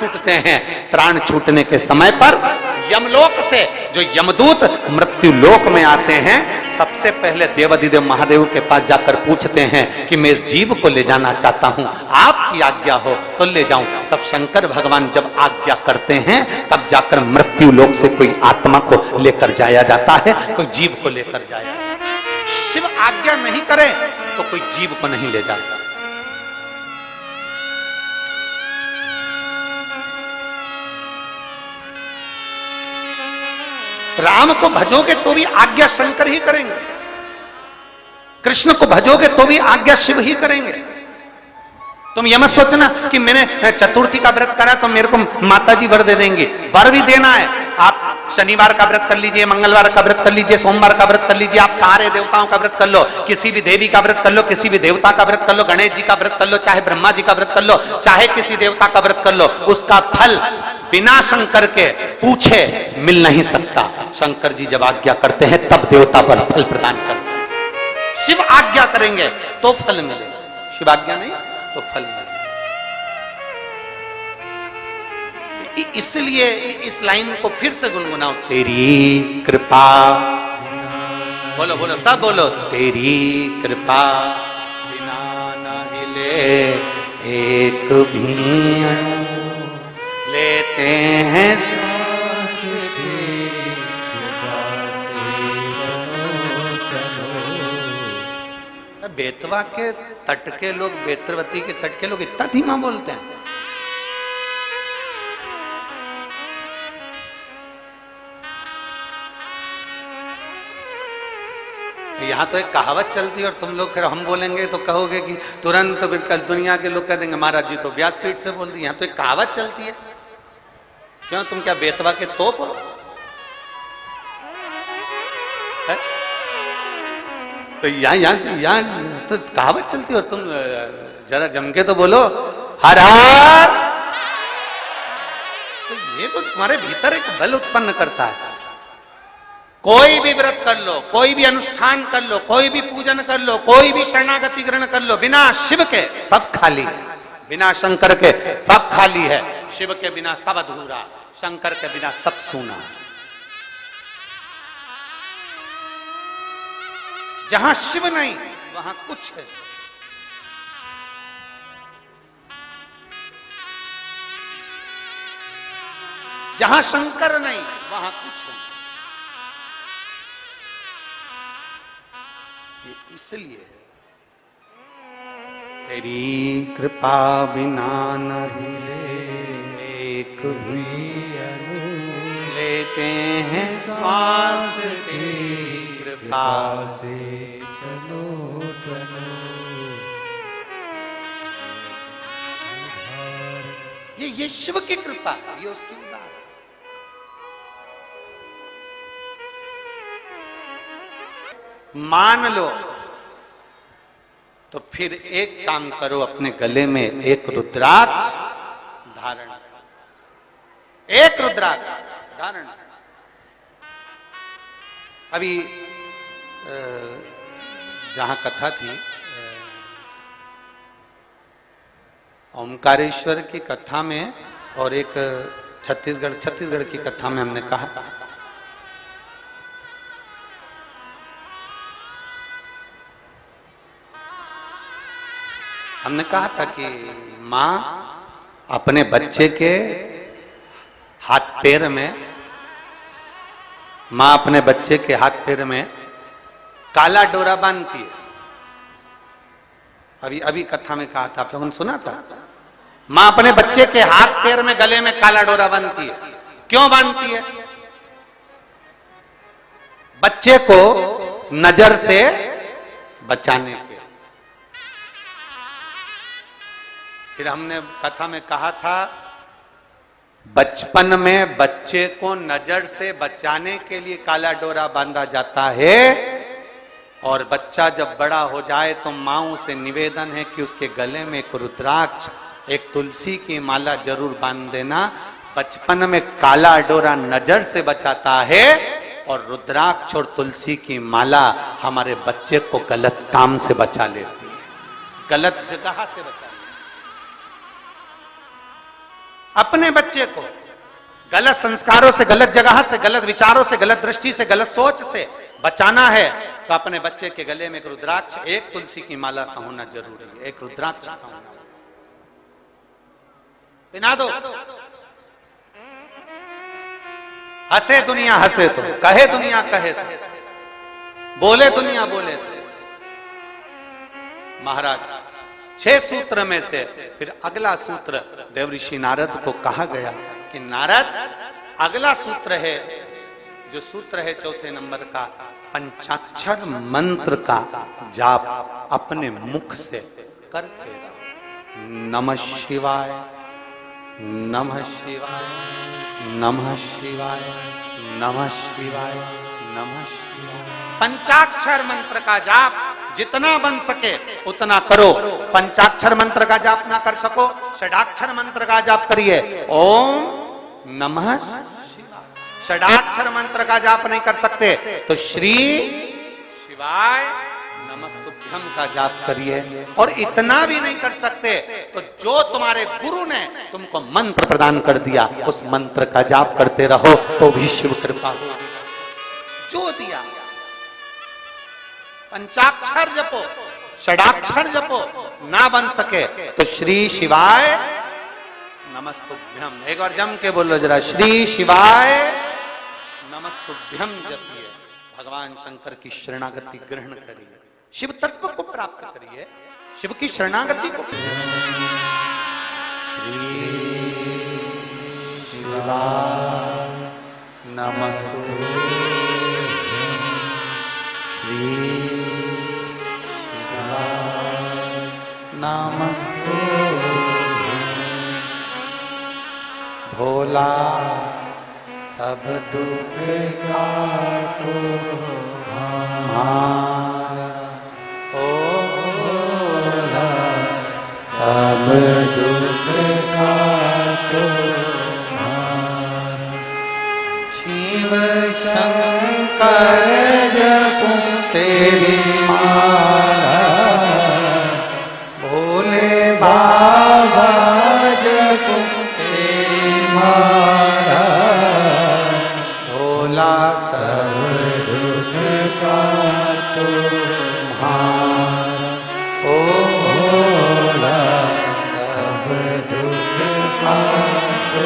छूटते हैं। प्राण छूटने के समय पर यमलोक से जो यमदूत मृत्यु लोक में आते हैं, सबसे पहले देवाधिदेव महादेव के पास जाकर पूछते हैं कि मैं इस जीव को ले जाना चाहता हूं, आपकी आज्ञा हो तो ले जाऊं। तब शंकर भगवान जब आज्ञा करते हैं, तब जाकर मृत्यु लोक से कोई आत्मा को लेकर जाया जाता है, कोई जीव को लेकर जाया जाता है। शिव आज्ञा नहीं करे तो कोई जीव को नहीं ले जा सकता। राम को भजोगे तो भी आज्ञा शंकर ही करेंगे, कृष्ण को भजोगे तो भी आज्ञा शिव ही करेंगे। तुम यह मत सोचना कि मैंने चतुर्थी का व्रत करा तो मेरे को माता जी वर दे देंगी। वर भी देना है, आप शनिवार का व्रत कर लीजिए, मंगलवार का व्रत कर लीजिए, सोमवार का व्रत कर लीजिए, आप सारे देवताओं का व्रत कर लो, किसी भी देवी का व्रत कर लो, किसी भी देवता का व्रत कर लो, गणेश जी का व्रत कर लो, चाहे ब्रह्मा जी का व्रत कर लो, चाहे किसी देवता का व्रत कर लो, उसका फल बिना शंकर के पूछे मिल नहीं सकता। शंकर जी जब आज्ञा करते हैं तब देवता पर फल प्रदान करते हैं। शिव आज्ञा करेंगे तो फल मिलेगा, शिव आज्ञा नहीं तो फल मिलेगा। इसलिए इस लाइन को फिर से गुनगुनाओ, तेरी कृपा, बोलो बोलो सब बोलो, तेरी कृपा बिना न हिले एक भी अणु, लेते हैं श्वास तेरी कृपा से बनो तनो। बेतवा के तट के लोग, बेतरवती के तट के लोग इतना धीमा बोलते हैं। यहां तो एक कहावत चलती है और तुम लोग फिर हम बोलेंगे तो कहोगे कि तुरंत कल दुनिया के लोग कह देंगे महाराज जी तो व्यासपीठ से बोल दी। यहां तो एक कहावत चलती है। क्यों, तुम क्या बेतवा के तोप हो? तो यहाँ तो कहावत चलती है और तुम जरा जम के तो बोलो हर हर। तो ये तो तुम्हारे भीतर एक बल उत्पन्न करता है। कोई भी व्रत कर लो, कोई भी अनुष्ठान कर लो, कोई भी पूजन कर लो, कोई भी शरणागति ग्रहण कर लो, बिना शिव के सब खाली है, बिना शंकर के सब खाली है, शिव के बिना सब अधूरा, शंकर के बिना सब सूना। जहां शिव नहीं वहां कुछ है। जहां शंकर नहीं वहां कुछ है। इसलिए तेरी कृपा बिना न हिले एक भी अणु, लेते हैं श्वास तेरी कृपा से तनो तनो। ये शिव की कृपा है, ये उसकी उदार। मान लो तो फिर एक काम करो, अपने गले में एक रुद्राक्ष धारण, एक रुद्राक्ष धारण। अभी जहां कथा थी, ओमकारेश्वर की कथा में और एक छत्तीसगढ़ की कथा में हमने कहा था कि माँ अपने बच्चे के हाथ पैर में, माँ अपने बच्चे के हाथ पैर में काला डोरा बांधती है। अभी कथा में कहा था, आप लोगों ने सुना था। माँ अपने बच्चे के हाथ पैर में, गले में काला डोरा बांधती है। क्यों बांधती है? बच्चे को नजर से बचाने के। फिर हमने कथा में कहा था, बचपन में बच्चे को नजर से बचाने के लिए काला डोरा बांधा जाता है, और बच्चा जब बड़ा हो जाए तो माँ से निवेदन है कि उसके गले में एक रुद्राक्ष, एक तुलसी की माला जरूर बांध देना। बचपन में काला डोरा नजर से बचाता है, और रुद्राक्ष और तुलसी की माला हमारे बच्चे को गलत काम से बचा लेती है, गलत जगह से बचा लेती है। अपने बच्चे को गलत संस्कारों से, गलत जगह से, गलत विचारों से, गलत दृष्टि से, गलत सोच से बचाना है तो अपने बच्चे के गले में एक रुद्राक्ष, एक तुलसी की माला का होना जरूरी है। एक रुद्राक्ष का होना, पिना दो। हंसे दुनिया हंसे तो, कहे दुनिया कहे तो, बोले दुनिया बोले तो। महाराज 6 सूत्र में से फिर अगला सूत्र देवऋषि नारद को कहा गया कि नारद, अगला सूत्र है, जो सूत्र है 4थे नंबर का, पंचाक्षर मंत्र का जाप अपने मुख से करते रहो। नमः शिवाय, नमः शिवाय, नमः शिवाय, नमः शिवाय, नमः शिवाय। पंचाक्षर मंत्र का जाप जितना बन सके उतना करो। पंचाक्षर मंत्र का जाप ना कर सको, षडाक्षर मंत्र का जाप करिए। ओम नमः शिवाय। षडाक्षर मंत्र का जाप नहीं कर सकते तो श्री शिवाय नमस्तुभ्यम का जाप करिए। और इतना भी नहीं कर सकते तो जो तुम्हारे गुरु ने तुमको मंत्र प्रदान कर दिया उस मंत्र का जाप करते रहो तो भी शिव कृपा हो। जो दिया, पंचाक्षर जपो, षडाक्षर जपो, ना बन सके तो श्री शिवाय नमस्तुभ्यम। एक बार जम के बोलो जरा, श्री शिवाय नमस्तुभ्यम जपिए। भगवान शंकर की शरणागति ग्रहण करिए, शिव तत्व को प्राप्त करिए, शिव की शरणागति को। श्री शिवाय नमस्तुभ्यम, श्री नमस्तुभ्यम। भोला सब दुख काटो हमारा, ओ भोला सब दुख काटो हमारा। शिव शंकर जपूं तेरी माला, भोले बाबा जपूं तेरी माला। भोला सब दुख काटो हमारा, ओ भोला सब दुख काटो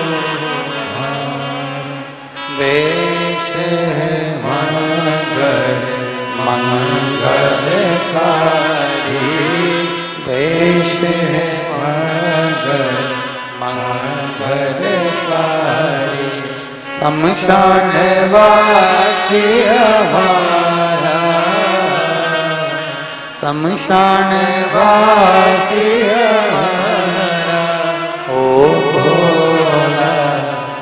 हमारा। वेश है मंगल मंगलकारी, वेश है मंगल मंगलकारी। शमशान वासी हमारा, शमशान वासी हमारा। ओ भोला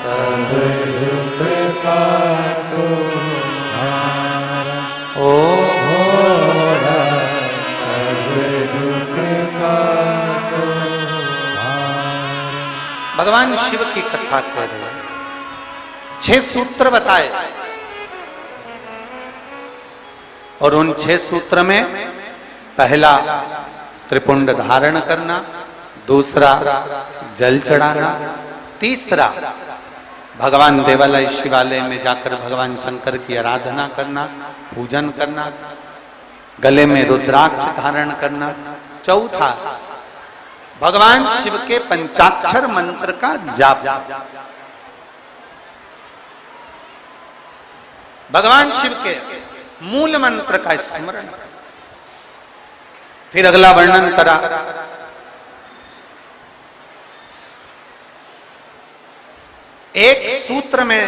सब दुख काटो हमारा, ओ भोला सब दुख काटो हमारा। भगवान शिव की कथा कह रहे हैं, 6 सूत्र बताए और उन 6 सूत्र में पहला त्रिपुंड धारण करना, दूसरा जल चढ़ाना, तीसरा भगवान देवालय शिवालय में जाकर भगवान शंकर की आराधना करना, पूजन करना, गले में रुद्राक्ष धारण करना, चौथा भगवान शिव के पंचाक्षर मंत्र का जाप, भगवान शिव के मूल मंत्र का स्मरण। फिर अगला वर्णन करा एक सूत्र में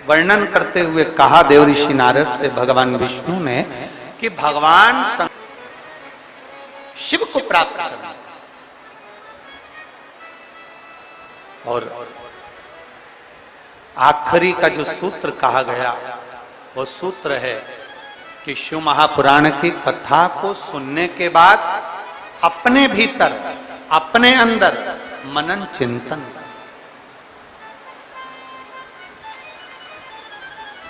वर्णन करते हुए कहा देवऋषि नारद से भगवान विष्णु ने कि भगवान शिव को प्राप्त करना। और आखिरी का जो सूत्र कहा गया वो सूत्र है कि शिव महापुराण की कथा को सुनने के बाद अपने भीतर, अपने अंदर मनन चिंतन,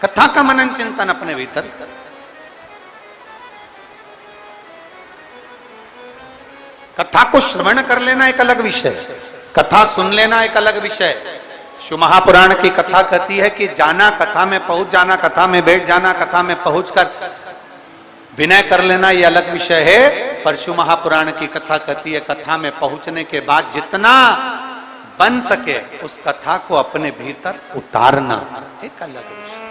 कथा का मनन चिंतन अपने भीतर, कथा को श्रवण कर लेना एक अलग विषय है, कथा सुन लेना एक अलग विषय। शिव महापुराण की कथा कहती है कि जाना, कथा में पहुंच जाना, कथा में बैठ जाना, कथा में पहुंचकर विनय कर लेना, ये अलग विषय है। पर शिव महापुराण की कथा कहती है कथा में पहुंचने के बाद जितना बन सके उस कथा को अपने भीतर उतारना एक अलग विषय।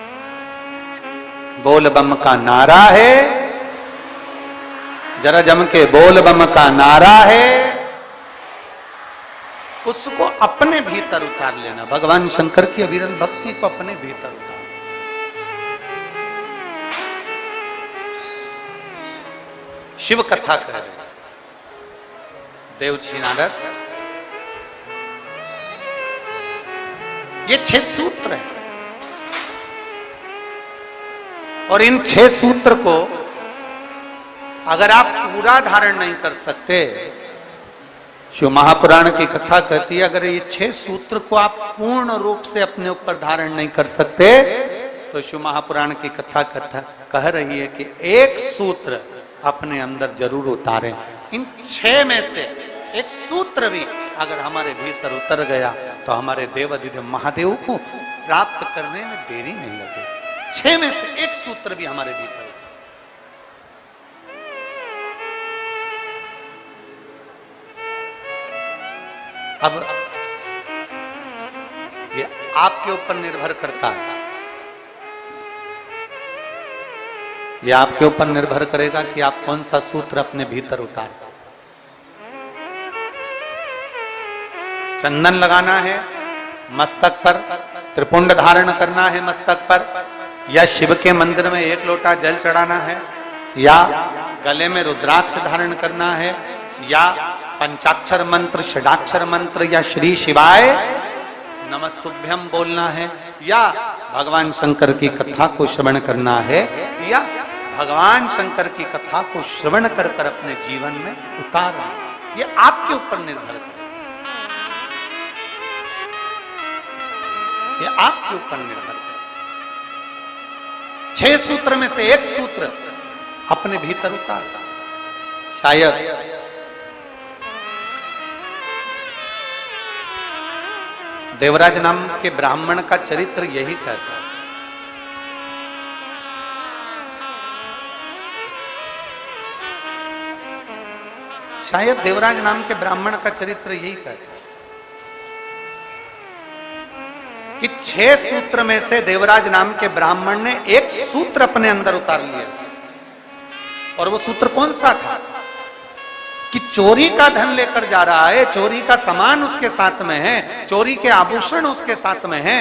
बोल बम का नारा है, जरा जम के बोल बम का नारा है, उसको अपने भीतर उतार लेना। भगवान शंकर की अविरल भक्ति को अपने भीतर उतार। शिव कथा कह रहे देवजी नारद, ये 6 सूत्र है और इन 6 सूत्र को अगर आप पूरा धारण नहीं कर सकते, शिव महापुराण की कथा कहती है अगर ये 6 सूत्र को आप पूर्ण रूप से अपने ऊपर धारण नहीं कर सकते तो शिव महापुराण की कथा कह रही है कि एक सूत्र अपने अंदर जरूर उतारें। इन 6 में से एक सूत्र भी अगर हमारे भीतर उतर गया तो हमारे देवाधिदेव महादेव को प्राप्त करने में देरी नहीं लगे। 6 में से एक सूत्र भी हमारे भीतर। अब ये आपके ऊपर निर्भर करता है, ये आपके ऊपर निर्भर करेगा कि आप कौन सा सूत्र अपने भीतर उतारें। चंदन लगाना है मस्तक पर, त्रिपुंड धारण करना है मस्तक पर, या शिव के मंदिर में 1 लोटा जल चढ़ाना है, या गले में रुद्राक्ष धारण करना है, या पंचाक्षर मंत्र, षडाक्षर मंत्र, या श्री शिवाय नमस्तुभ्यम बोलना है, या भगवान शंकर की कथा को श्रवण करना है, या भगवान शंकर की कथा को श्रवण कर कर अपने जीवन में उतारना। ये आपके ऊपर निर्भर है, ये आपके ऊपर निर्भर है। 6 सूत्र में से एक सूत्र अपने भीतर उतार। शायद देवराज नाम के ब्राह्मण का चरित्र यही कहता है। शायद देवराज नाम के ब्राह्मण का चरित्र यही कहता है कि 6 सूत्र में से देवराज नाम के ब्राह्मण ने एक सूत्र अपने अंदर उतार लिया। और वो सूत्र कौन सा था कि चोरी का धन लेकर जा रहा है, चोरी का सामान उसके साथ में है, चोरी के आभूषण उसके साथ में है,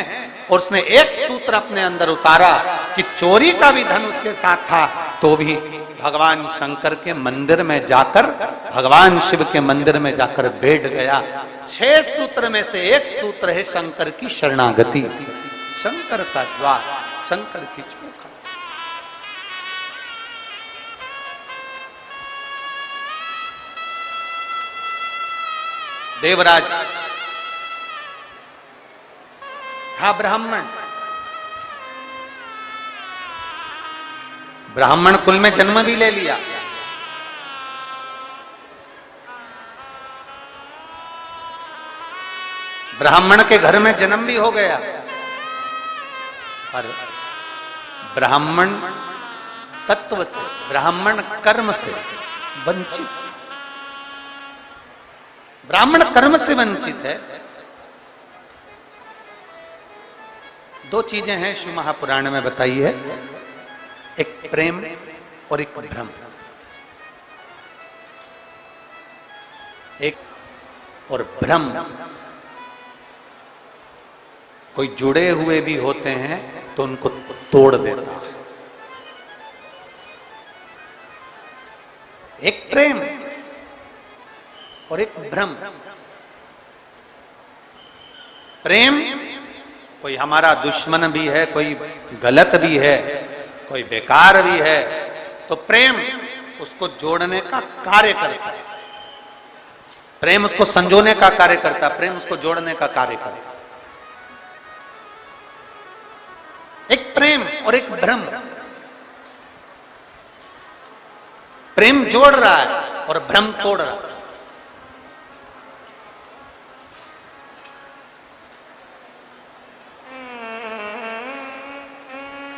और उसने एक सूत्र अपने अंदर उतारा कि चोरी का भी धन उसके साथ था तो भी भगवान शंकर के मंदिर में जाकर, भगवान शिव के मंदिर में जाकर बैठ गया। 6 सूत्र में से एक सूत्र है शंकर की शरणागति, शंकर का द्वार, शंकर की चौखट। देवराज था ब्राह्मण, ब्राह्मण कुल में जन्म भी ले लिया, ब्राह्मण के घर में जन्म भी हो गया, पर ब्राह्मण तत्व से, ब्राह्मण कर्म से वंचित, ब्राह्मण कर्म से वंचित है। 2 चीजें हैं शिव महापुराण में बताई है, एक प्रेम और एक भ्रम। एक और भ्रम, कोई जुड़े हुए भी होते हैं तो उनको तोड़ देता। एक प्रेम और एक भ्रम। प्रेम कोई हमारा दुश्मन भी है, कोई गलत भी है, कोई बेकार भी है, तो प्रेम उसको जोड़ने का कार्य करता है, प्रेम उसको संजोने का कार्य करता है, प्रेम उसको जोड़ने का कार्य करता है। एक प्रेम और एक भ्रम। प्रेम जोड़ रहा है और भ्रम तोड़ रहा है।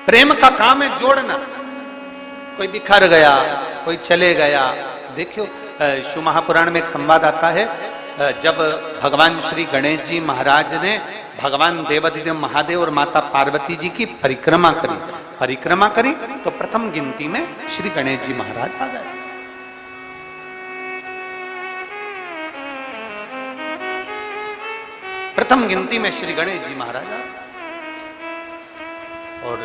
प्रेम का काम है जोड़ना। कोई बिखर गया, कोई चले गया। देखियो शिव महापुराण में एक संवाद आता है, जब भगवान श्री गणेश जी महाराज ने भगवान देवाधिदेव महादेव और माता पार्वती जी की परिक्रमा करी तो प्रथम गिनती में श्री गणेश जी महाराज आ गए। प्रथम गिनती में श्री गणेश जी महाराज आए। और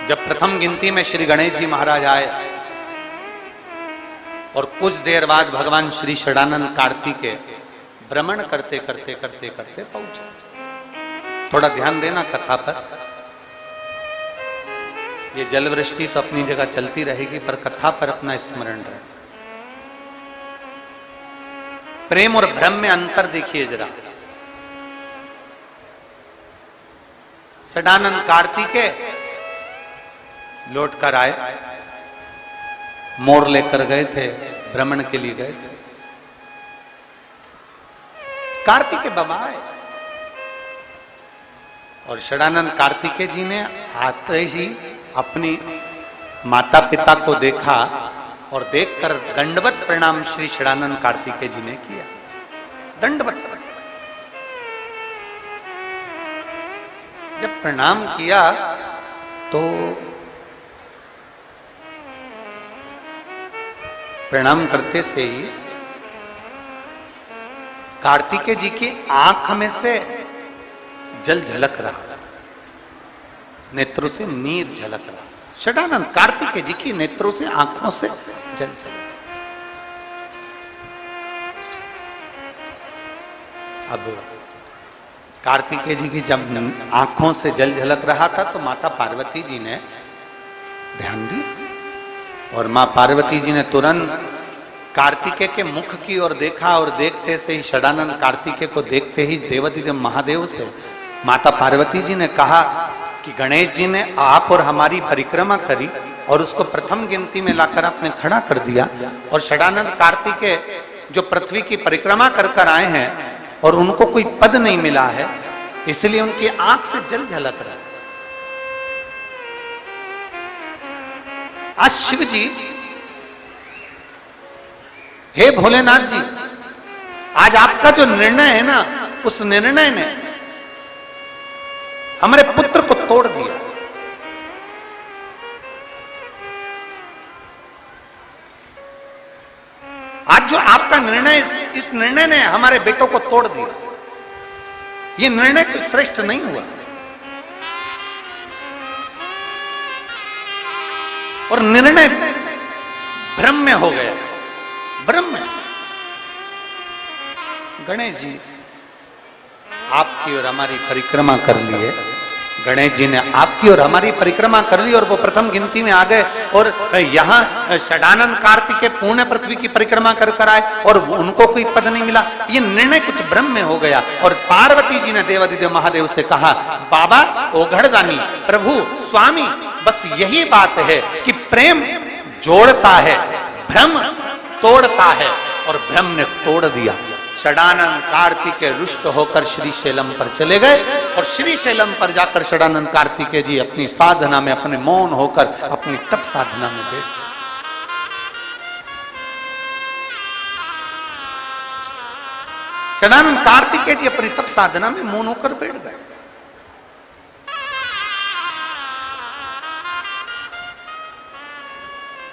जब प्रथम गिनती में श्री गणेश जी महाराज आए और कुछ देर बाद भगवान श्री षडानंद कार्तिकेय भ्रमण करते करते पहुंचे। थोड़ा ध्यान देना कथा पर। ये जल वृष्टि तो अपनी जगह चलती रहेगी, पर कथा पर अपना स्मरण रहे। प्रेम और भ्रम में अंतर देखिए जरा। षडानंद कार्तिकेय लौट कर आए, मोर लेकर गए थे, भ्रमण के लिए गए थे। कार्तिकेय बाबा आए और षडानंद कार्तिकेय जी ने आते ही अपनी माता पिता को देखा और देखकर दंडवत प्रणाम श्री षडानंद कार्तिकेय जी ने किया। दंडवत जब प्रणाम किया तो प्रणाम करते से ही कार्तिकेय जी की आंख में से जल झलक रहा, नेत्रों से नीर झलक रहा। षडानंद कार्तिकेय जी की नेत्रों से, आंखों से जल झलक। अब कार्तिकेय जी की जब आंखों से जल झलक रहा था तो माता पार्वती जी ने ध्यान दिया और मां पार्वती जी ने तुरंत कार्तिकेय के मुख की ओर देखा और देखते से ही षडानंद कार्तिकेय को देखते ही देवाधिदेव महादेव से माता पार्वती जी ने कहा कि गणेश जी ने आप और हमारी परिक्रमा करी और उसको प्रथम गिनती में लाकर आपने खड़ा कर दिया, और षडानंद कार्तिकेय जो पृथ्वी की परिक्रमा कर कर आए हैं और उनको कोई पद नहीं मिला है, इसलिए उनकी आंख से जल झलक रहा है। आज शिव जी, हे भोलेनाथ जी, आज आपका जो निर्णय है ना, उस निर्णय ने हमारे पुत्र को तोड़ दिया। आज जो आपका निर्णय, इस निर्णय ने हमारे बेटों को तोड़ दिया। ये निर्णय कुछ श्रेष्ठ नहीं हुआ और निर्णय भ्रम में हो गया। भ्रम में गणेश जी आपकी और हमारी परिक्रमा कर लिए। गणेश जी ने आपकी और हमारी परिक्रमा कर ली और वो प्रथम गिनती में आ गए और यहाँ षडानंद कार्तिकेय पूर्ण पृथ्वी की परिक्रमा कर कर आए और उनको कोई पद नहीं मिला। ये निर्णय कुछ भ्रम में हो गया। और पार्वती जी ने देवाधिदेव महादेव से कहा, बाबा ओघड़दानी, प्रभु स्वामी, बस यही बात है कि प्रेम जोड़ता है, भ्रम तोड़ता है, और भ्रम ने तोड़ दिया। षडानंद कार्तिकेय रुष्ट होकर श्री शैलम पर चले गए और श्री शैलम पर जाकर षडानंद कार्तिकेय जी अपनी साधना में, अपने मौन होकर अपनी तप साधना में बैठ। षडानंद कार्तिकेय जी अपनी तप साधना में मौन होकर बैठ गए।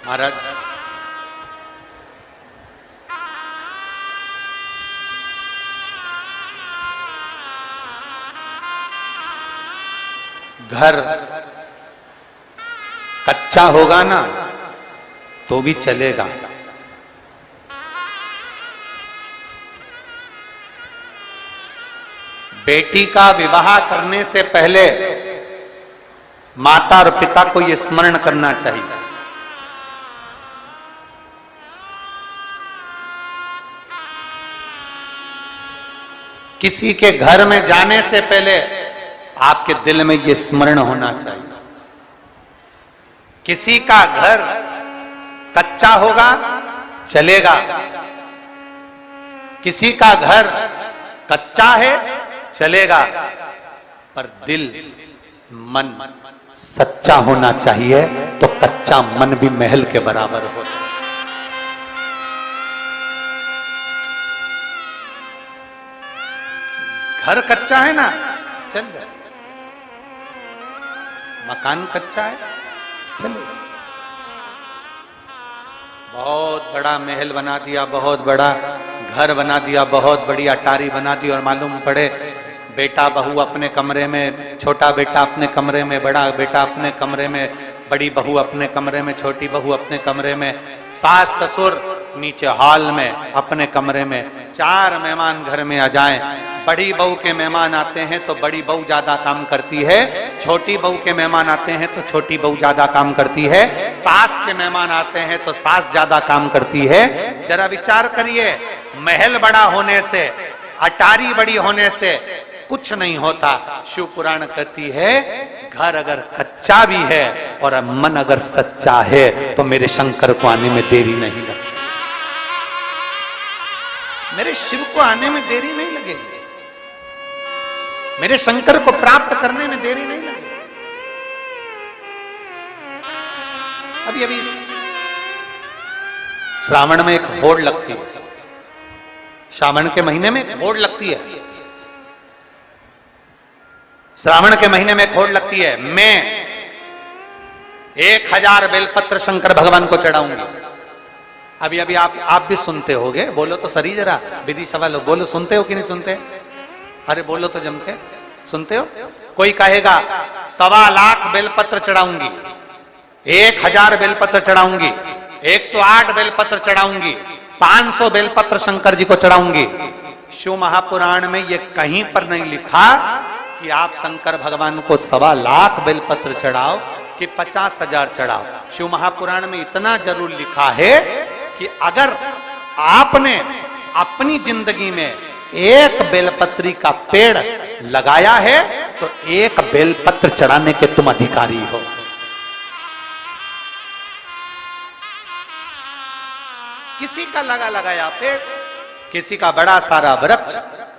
महाराज, घर कच्चा होगा ना तो भी चलेगा, बेटी का विवाह करने से पहले माता और पिता को यह स्मरण करना चाहिए, किसी के घर में जाने से पहले आपके दिल में यह स्मरण होना चाहिए, किसी का घर कच्चा होगा चलेगा, किसी का घर कच्चा है चलेगा, पर दिल मन सच्चा होना चाहिए, तो कच्चा मन भी महल के बराबर होता है। घर कच्चा है ना, चल जाए, मकान कच्चा है, चले। बहुत बड़ा महल बना दिया, बहुत बड़ा घर बना दिया, बहुत बड़ी अटारी बना दी, और मालूम पड़े बेटा बहू अपने कमरे में, छोटा बेटा अपने कमरे में, बड़ा बेटा अपने कमरे में, बड़ी बहू अपने कमरे में, छोटी बहू अपने कमरे में, सास ससुर नीचे हॉल में अपने कमरे में। 4 मेहमान घर में आ जाएं, बड़ी बहू के मेहमान आते हैं तो बड़ी बहू ज्यादा काम करती है, छोटी बहू के मेहमान आते हैं तो छोटी बहू ज्यादा काम करती है, सास के मेहमान आते हैं तो सास ज्यादा काम करती है। जरा विचार करिए, महल बड़ा होने से, अटारी बड़ी होने से कुछ नहीं होता। शिव पुराण कहती है, घर अगर कच्चा भी है और मन अगर सच्चा है तो मेरे शंकर को आने में देरी नहीं लगेगी, मेरे शिव को आने में देरी नहीं लगेगी, मेरे शंकर को प्राप्त करने में देरी नहीं लगेगी। अभी श्रावण में एक होड़ लगती है, श्रावण के महीने में एक होड़ लगती है, श्रावण के महीने में होड़ लगती है। मैं 1000 बेलपत्र शंकर भगवान को चढ़ाऊंगी। अभी आप भी सुनते होगे, बोलो तो सही जरा, विधि सवाल बोलो, सुनते हो कि नहीं सुनते? अरे बोलो तो जम के, सुनते हो? कोई कहेगा 1.25 लाख बेलपत्र चढ़ाऊंगी, 1000 बेलपत्र चढ़ाऊंगी, 108 बेलपत्र चढ़ाऊंगी, 500 बेलपत्र शंकर जी को चढ़ाऊंगी। शिव महापुराण में ये कहीं पर नहीं लिखा कि आप शंकर भगवान को 1.25 लाख बेलपत्र चढ़ाओ कि 50,000 चढ़ाओ। शिव महापुराण में इतना जरूर लिखा है कि अगर आपने अपनी जिंदगी में एक बेलपत्री का पेड़ लगाया है तो एक बेलपत्र चढ़ाने के तुम अधिकारी हो। किसी का लगाया पेड़, किसी का बड़ा सारा वृक्ष,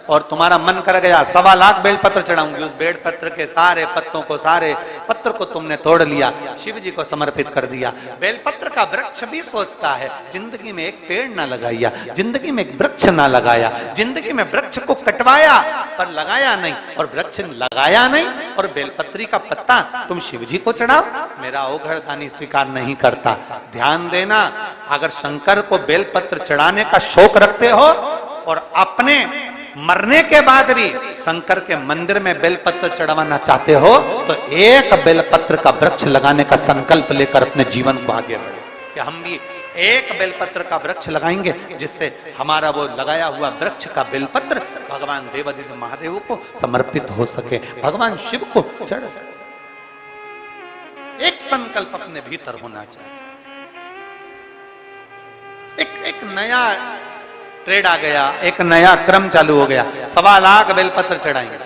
और तुम्हारा मन कर गया 1.25 लाख बेलपत्र चढ़ाऊंगी, उस बेलपत्र के सारे पत्तों को, सारे पत्र को तुमने तोड़ लिया, शिव जी को समर्पित कर दिया। बेलपत्र का वृक्ष भी सोचता है, जिंदगी में एक पेड़ ना लगाया, जिंदगी में एक वृक्ष ना लगाया, जिंदगी में वृक्ष को कटवाया पर लगाया नहीं, और वृक्ष लगाया नहीं, और बेलपत्री का पत्ता तुम शिव जी को चढ़ाओ, मेरा ओघड़ दानी स्वीकार नहीं करता। ध्यान देना, अगर शंकर को बेलपत्र चढ़ाने का शौक रखते हो और अपने मरने के बाद भी शंकर के मंदिर में बेलपत्र चढ़वाना चाहते हो तो एक बेलपत्र का वृक्ष लगाने का संकल्प लेकर अपने जीवन को आगे बढ़े कि हम भी एक बेलपत्र का वृक्ष लगाएंगे, जिससे हमारा वो लगाया हुआ वृक्ष का बेलपत्र भगवान देवादिदेव महादेव को समर्पित हो सके, भगवान शिव को चढ़ सके। एक संकल्प अपने भीतर होना चाहिए। एक नया ट्रेड आ गया, एक नया क्रम चालू हो गया, 1.25 लाख बेलपत्र चढ़ाएंगे।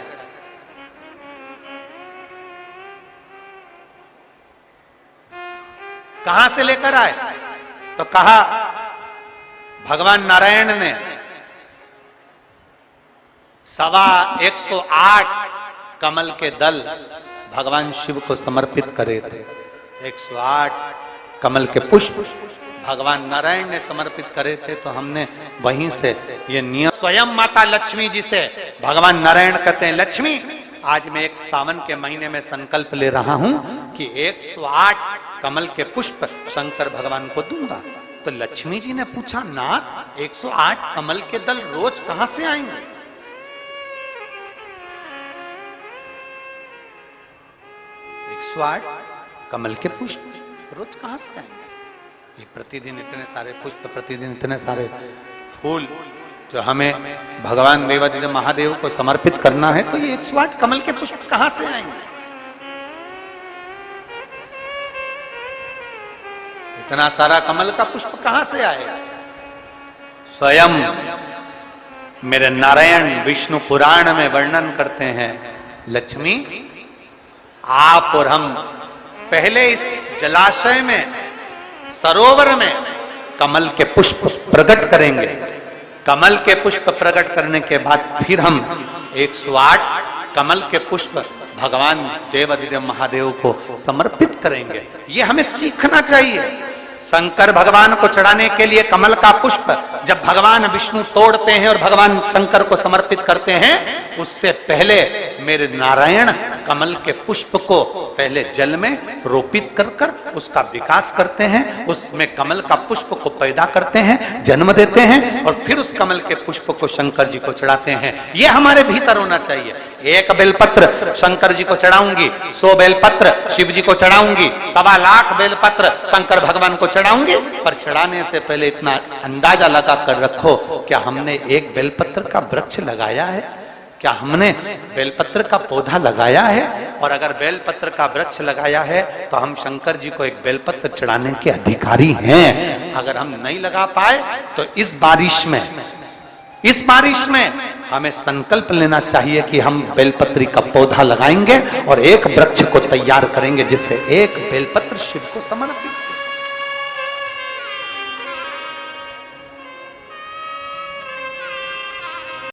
कहां से लेकर आए? तो कहा भगवान नारायण ने 108 कमल के दल भगवान शिव को समर्पित करे थे। 108 कमल के पुष्प भगवान नारायण ने समर्पित करे थे, तो हमने वहीं से ये नियम, स्वयं माता लक्ष्मी जी से भगवान नारायण कहते हैं, लक्ष्मी आज मैं एक सावन के महीने में संकल्प ले रहा हूं कि 108 कमल के पुष्प शंकर भगवान को दूंगा। तो लक्ष्मी जी ने पूछा, नाथ 108 कमल के दल रोज कहां से आएंगे? कमल के पुष्प रोज कहां से आएंगे? ये प्रतिदिन इतने सारे पुष्प, प्रतिदिन इतने सारे फूल जो हमें भगवान देवादिदेव महादेव को समर्पित करना है, तो ये 108 कमल के पुष्प कहां से आएंगे? इतना सारा कमल का पुष्प कहां से आएगा? स्वयं मेरे नारायण विष्णु पुराण में वर्णन करते हैं, लक्ष्मी आप और हम पहले इस जलाशय में, सरोवर में कमल के पुष्प प्रकट करेंगे। कमल के पुष्प प्रकट करने के बाद फिर हम 108 कमल के पुष्प भगवान देवाधिदेव महादेव को समर्पित करेंगे। ये हमें सीखना चाहिए। शंकर भगवान को चढ़ाने के लिए कमल का पुष्प जब भगवान विष्णु तोड़ते हैं और भगवान शंकर को समर्पित करते हैं, उससे पहले मेरे नारायण कमल के पुष्प को पहले जल में रोपित कर कर उसका विकास करते हैं, उसमें कमल का पुष्प को पैदा करते हैं, जन्म देते हैं और फिर उस कमल के पुष्प को शंकर जी को चढ़ाते हैं। यह हमारे भीतर होना चाहिए। एक बेलपत्र शंकर जी को चढ़ाऊंगी, 100 बेलपत्र शिव जी को चढ़ाऊंगी, 1.25 लाख बेलपत्र शंकर भगवान को चढ़ाऊंगी, पर चढ़ाने से पहले इतना अंदाजा लगा कर रखो, क्या हमने एक बेलपत्र का वृक्ष लगाया है? क्या हमने बेलपत्र का पौधा लगाया है? और अगर बेलपत्र का वृक्ष लगाया है तो हम शंकर जी को एक बेलपत्र चढ़ाने के अधिकारी हैं। अगर हम नहीं लगा पाए तो इस बारिश में हमें संकल्प लेना चाहिए कि हम बेलपत्री का पौधा लगाएंगे और एक वृक्ष को तैयार करेंगे जिससे एक बेलपत्र शिव को समर्पित